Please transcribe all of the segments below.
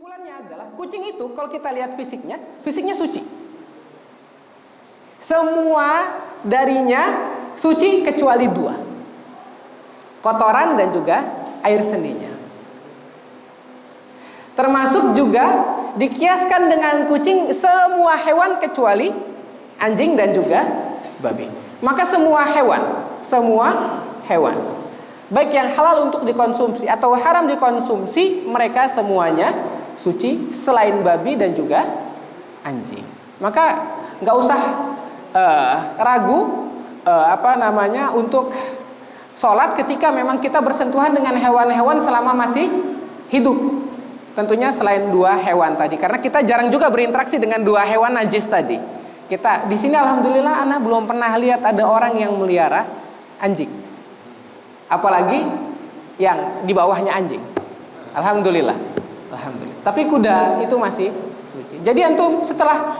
Kesimpulannya adalah kucing itu kalau kita lihat fisiknya suci. Semua darinya suci kecuali dua, kotoran dan juga air sendinya. Termasuk juga dikiaskan dengan kucing semua hewan kecuali anjing dan juga babi. Maka semua hewan baik yang halal untuk dikonsumsi atau haram dikonsumsi, mereka semuanya suci selain babi dan juga anjing. Maka nggak usah ragu untuk sholat ketika memang kita bersentuhan dengan hewan-hewan selama masih hidup. Tentunya selain dua hewan tadi, karena kita jarang juga berinteraksi dengan dua hewan najis tadi. Kita di sini alhamdulillah ana belum pernah lihat ada orang yang melihara anjing, apalagi yang di bawahnya anjing. Alhamdulillah. Tapi kuda itu masih suci. Jadi antum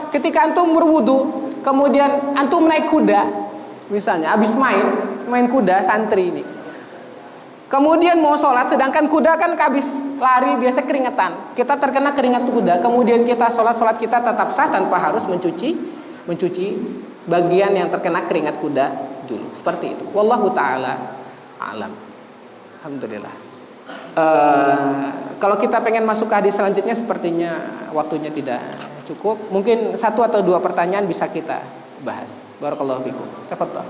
ketika antum berwudu, kemudian antum naik kuda, misalnya habis main kuda santri ini, kemudian mau sholat, sedangkan kuda kan habis lari biasa keringetan, kita terkena keringat kuda, kemudian kita sholat kita tetap sah tanpa harus mencuci bagian yang terkena keringat kuda dulu. Seperti itu. Wallahu ta'ala alam. Alhamdulillah. Kalau kita pengen masuk ke hadis selanjutnya, sepertinya waktunya tidak cukup. Mungkin 1 atau 2 pertanyaan bisa kita bahas. Barakallahu fikum. Tafadhal.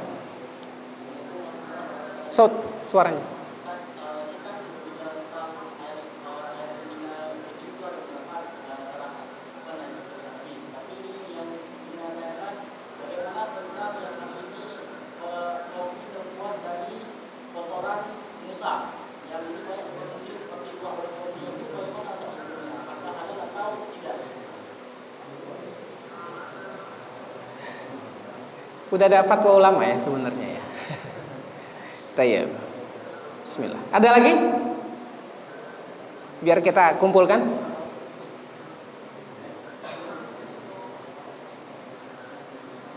Suaranya. Udah ada fatwa ulama ya sebenarnya ya. Tayyib. Bismillah. Ada lagi? Biar kita kumpulkan.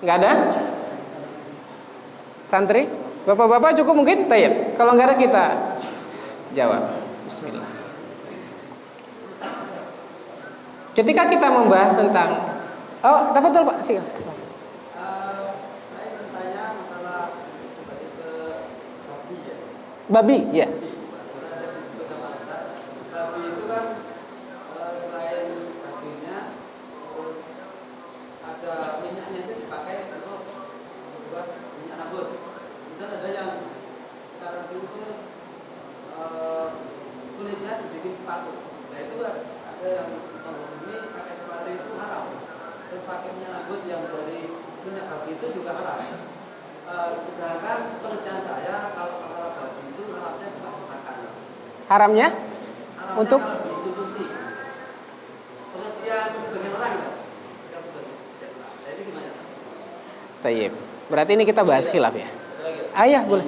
Enggak ada? Santri? Bapak-bapak cukup mungkin? Tayyib. Kalau enggak ada kita jawab. Bismillah. Ketika kita membahas tentang tafadhol Pak, silakan. Babi, ya. Babi itu kan selain dagingnya, terus ada minyaknya itu dipakai untuk membuat minyak rambut. Kemudian ada yang sekarang dulu kulitnya dibikin sepatu. Nah itu ada yang menghukumi pakai sepatu itu haram. Terus pakai minyak rambut yang dari minyak babi itu juga haram. Sedangkan penelitian saya kalau masalah babi itu haramnya cuma dimakan. Haramnya untuk dikonsumsi. Penelitian sebagian orang ya. Jadi gimana? Tayyib. Berarti ini kita bahas khilaf ya. Ayah boleh.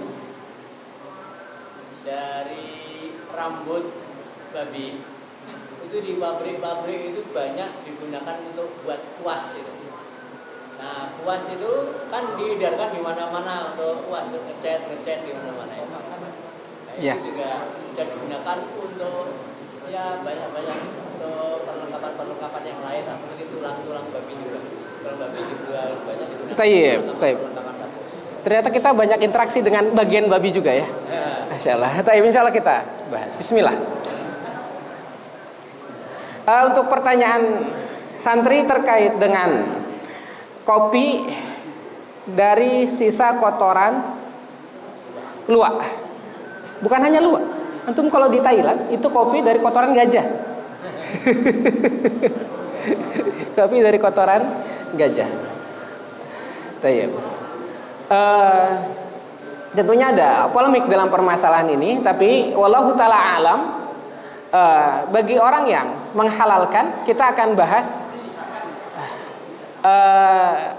Dari rambut babi itu di pabrik-pabrik itu banyak digunakan untuk buat kuas itu. Nah, kuas itu kan diedarkan di mana-mana untuk kuas, untuk ngecat di mana-mana ya. Nah, ya. Itu juga dan digunakan untuk ya banyak untuk perlengkapan yang lain, seperti tulang babi juga. Tulang babi juga banyak digunakan. Tayyib. Ternyata kita banyak interaksi dengan bagian babi juga ya. Masya Allah. Tayyib, insya Allah kita bahas. Bismillah. Untuk pertanyaan santri terkait dengan kopi dari sisa kotoran luwak. Bukan hanya luwak. Antum kalau di Thailand itu kopi dari kotoran gajah. Kopi dari kotoran gajah. Tayyib. Tentunya ada polemik dalam permasalahan ini, tapi wallahu ta'ala alam, bagi orang yang menghalalkan, kita akan bahas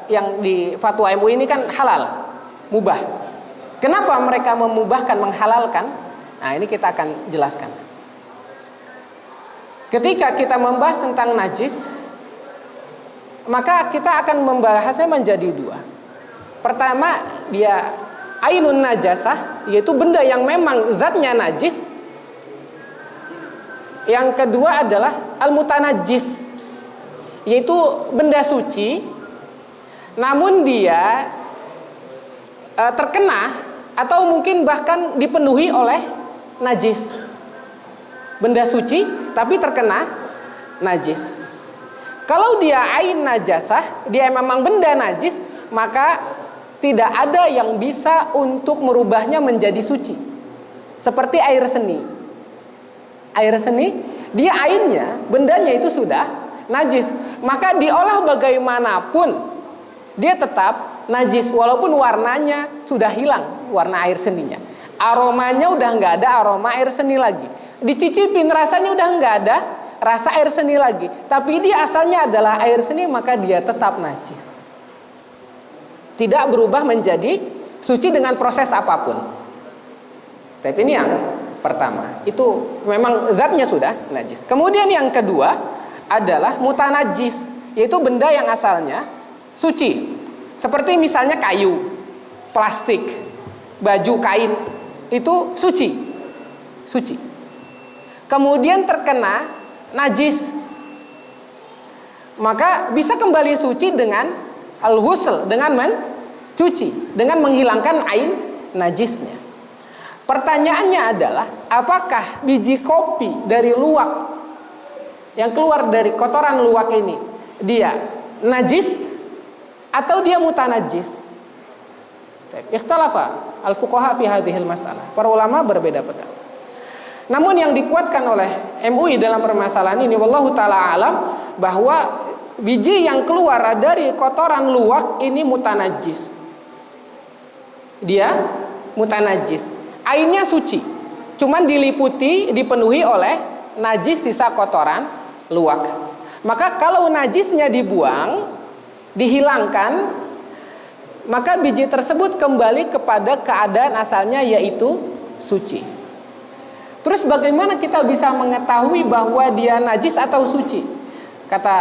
yang di fatwa MUI ini kan halal, mubah. Kenapa mereka memubahkan, menghalalkan? Nah, ini kita akan jelaskan. Ketika kita membahas tentang najis, maka kita akan membahasnya menjadi 2. Pertama, dia ainun najasah, yaitu benda yang memang zatnya najis. Yang kedua adalah al-mutanajjis, yaitu benda suci namun dia terkena atau mungkin bahkan dipenuhi oleh najis. Benda suci tapi terkena najis. Kalau dia ain najasah, dia memang benda najis, maka tidak ada yang bisa untuk merubahnya menjadi suci. Seperti air seni. Air seni, dia ainnya, bendanya itu sudah najis. Maka diolah bagaimanapun, dia tetap najis. Walaupun warnanya sudah hilang, warna air seninya. Aromanya udah nggak ada aroma air seni lagi. Dicicipin rasanya udah nggak ada rasa air seni lagi. Tapi dia asalnya adalah air seni, maka dia tetap najis. Tidak berubah menjadi suci dengan proses apapun. Tapi ini yang pertama, itu memang zatnya sudah najis. Kemudian yang kedua adalah mutanajjis, yaitu benda yang asalnya suci. Seperti misalnya kayu, plastik, baju, kain, itu suci. Suci. Kemudian terkena najis, maka bisa kembali suci dengan al-ghusl, dengan mencuci, dengan menghilangkan ain najisnya. Pertanyaannya adalah, apakah biji kopi dari luwak yang keluar dari kotoran luwak ini dia najis atau dia mutanajjis? Ikhtalafa al-fuqaha fi hadhil masalah. Para ulama berbeda pendapat. Namun yang dikuatkan oleh MUI dalam permasalahan ini, wallahu taala alam, bahwa biji yang keluar dari kotoran luwak ini mutanajjis. Dia mutanajjis. Ainnya suci, cuman diliputi, dipenuhi oleh najis sisa kotoran luwak. Maka kalau najisnya dibuang, dihilangkan, maka biji tersebut kembali kepada keadaan asalnya, yaitu suci. Terus bagaimana kita bisa mengetahui bahwa dia najis atau suci? Kata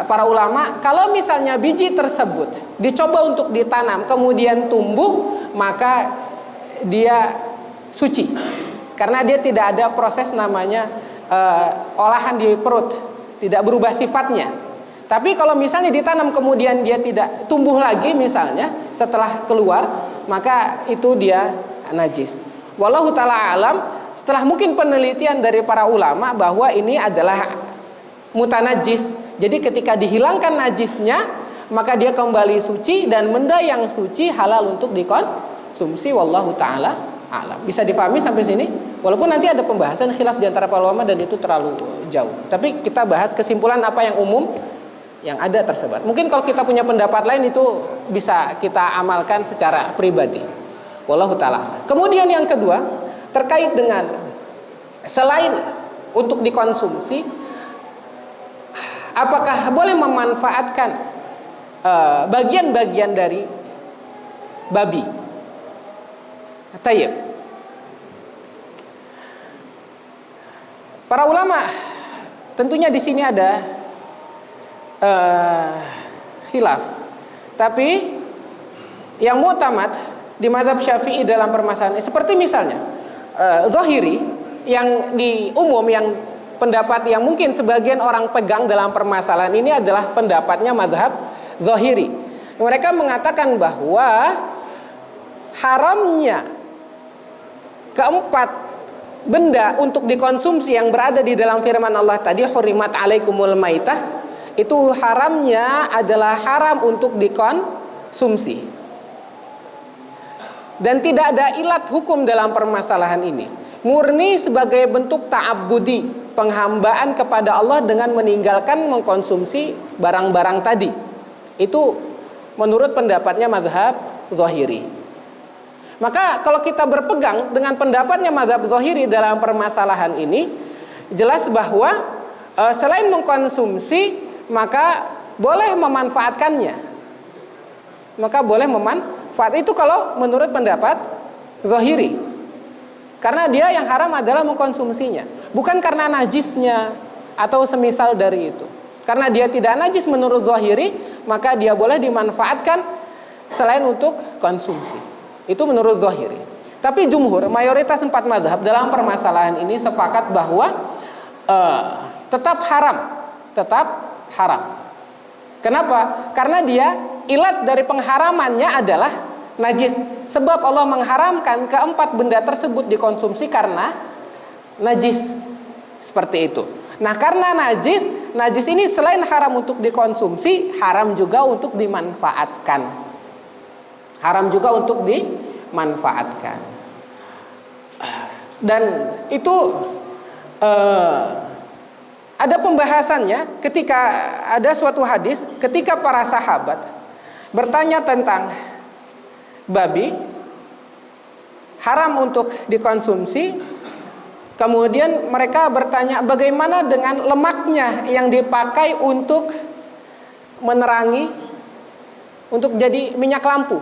para ulama, kalau misalnya biji tersebut dicoba untuk ditanam kemudian tumbuh, maka dia suci. Karena dia tidak ada proses namanya olahan di perut, tidak berubah sifatnya. Tapi kalau misalnya ditanam kemudian dia tidak tumbuh lagi misalnya setelah keluar, maka itu dia najis. Wallahu ta'ala alam. Setelah mungkin penelitian dari para ulama bahwa ini adalah mutanajjis. Jadi ketika dihilangkan najisnya, maka dia kembali suci dan benda yang suci halal untuk dikonsumsi. Wallahu ta'ala alam. Bisa difahami sampai sini? Walaupun nanti ada pembahasan khilaf di antara para ulama dan itu terlalu jauh. Tapi kita bahas kesimpulan apa yang umum yang ada tersebar. Mungkin kalau kita punya pendapat lain itu bisa kita amalkan secara pribadi. Wallahu ta'ala. Kemudian yang kedua, terkait dengan selain untuk dikonsumsi, apakah boleh memanfaatkan bagian-bagian dari babi? Tayyib. Para ulama tentunya di sini ada khilaf. Tapi yang mu'tamad di mazhab Syafi'i dalam permasalahan ini, seperti misalnya zahiri yang di umum, yang pendapat yang mungkin sebagian orang pegang dalam permasalahan ini adalah pendapatnya mazhab zahiri. Mereka mengatakan bahwa haramnya keempat benda untuk dikonsumsi yang berada di dalam firman Allah tadi, hurimat alaikumul maitah, itu haramnya adalah haram untuk dikonsumsi. Dan tidak ada ilat hukum dalam permasalahan ini. Murni sebagai bentuk ta'abbudi, penghambaan kepada Allah dengan meninggalkan mengkonsumsi barang-barang tadi. Itu menurut pendapatnya mazhab zahiri. Maka kalau kita berpegang dengan pendapatnya mazhab zahiri dalam permasalahan ini, jelas bahwa selain mengkonsumsi, maka boleh memanfaatkannya. Maka boleh memanfaat itu kalau menurut pendapat zahiri. Karena dia yang haram adalah mengkonsumsinya, bukan karena najisnya atau semisal dari itu. Karena dia tidak najis menurut zahiri, maka dia boleh dimanfaatkan selain untuk konsumsi. Itu menurut zahiri. Tapi jumhur, mayoritas 4 mazhab dalam permasalahan ini sepakat bahwa tetap haram, tetap haram. Kenapa? Karena dia ilat dari pengharamannya adalah najis. Sebab Allah mengharamkan keempat benda tersebut dikonsumsi karena najis. Seperti itu. Nah, karena najis ini selain haram untuk dikonsumsi, haram juga untuk dimanfaatkan. Haram juga untuk dimanfaatkan. Dan itu ada pembahasannya ketika ada suatu hadis ketika para sahabat bertanya tentang babi haram untuk dikonsumsi. Kemudian mereka bertanya bagaimana dengan lemaknya yang dipakai untuk menerangi, untuk jadi minyak lampu.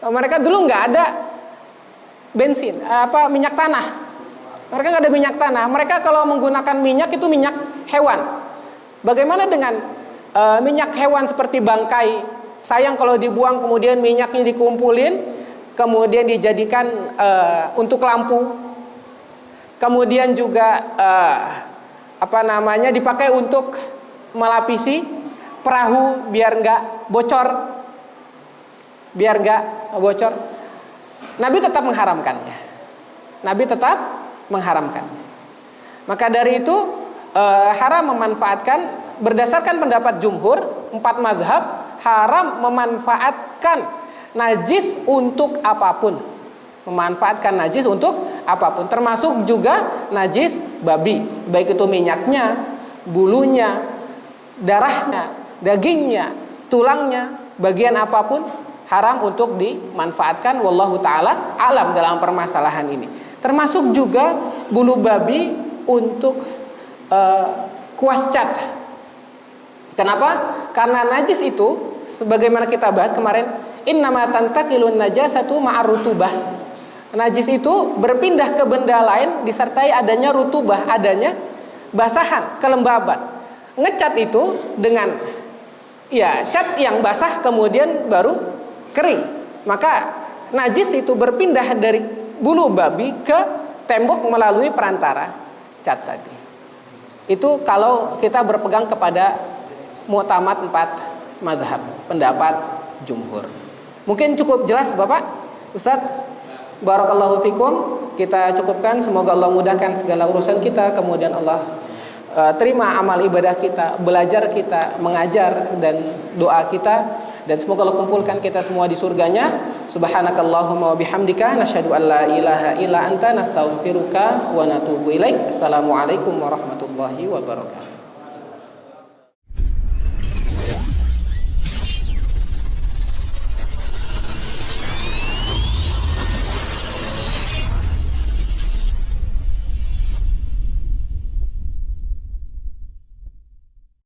Mereka dulu nggak ada bensin, minyak tanah. Mereka nggak ada minyak tanah. Mereka kalau menggunakan minyak itu minyak hewan. Bagaimana dengan minyak hewan seperti bangkai? Sayang kalau dibuang kemudian minyaknya dikumpulin, kemudian dijadikan untuk lampu. Kemudian juga dipakai untuk melapisi perahu biar nggak bocor. Nabi tetap mengharamkannya. Maka dari itu haram memanfaatkan, berdasarkan pendapat jumhur 4 mazhab, haram memanfaatkan najis untuk apapun. Termasuk juga najis babi, baik itu minyaknya, bulunya, darahnya, dagingnya, tulangnya, bagian apapun haram untuk dimanfaatkan. Wallahu ta'ala alam dalam permasalahan ini. Termasuk juga bulu babi untuk kuas cat. Kenapa? Karena najis itu, sebagaimana kita bahas kemarin, innama tantaqilun najasatu ma'ar rutubah. Najis itu berpindah ke benda lain disertai adanya rutubah, adanya basahan, kelembaban. Ngecat itu dengan cat yang basah kemudian baru kering. Maka najis itu berpindah dari bulu babi ke tembok melalui perantara cat tadi. Itu kalau kita berpegang kepada mu'tamad 4 mazhab, pendapat jumhur. Mungkin cukup jelas Bapak, Ustadz. Barakallahu fikum. Kita cukupkan, semoga Allah mudahkan segala urusan kita, kemudian Allah terima amal ibadah kita, belajar kita, mengajar dan doa kita, dan semoga Allah kumpulkan kita semua di surganya. Subhanakallahumma wa bihamdika nasyhadu an la ilaha illa anta nastaghfiruka wa natubu ilaik. Assalamualaikum warahmatullahi wabarakatuh.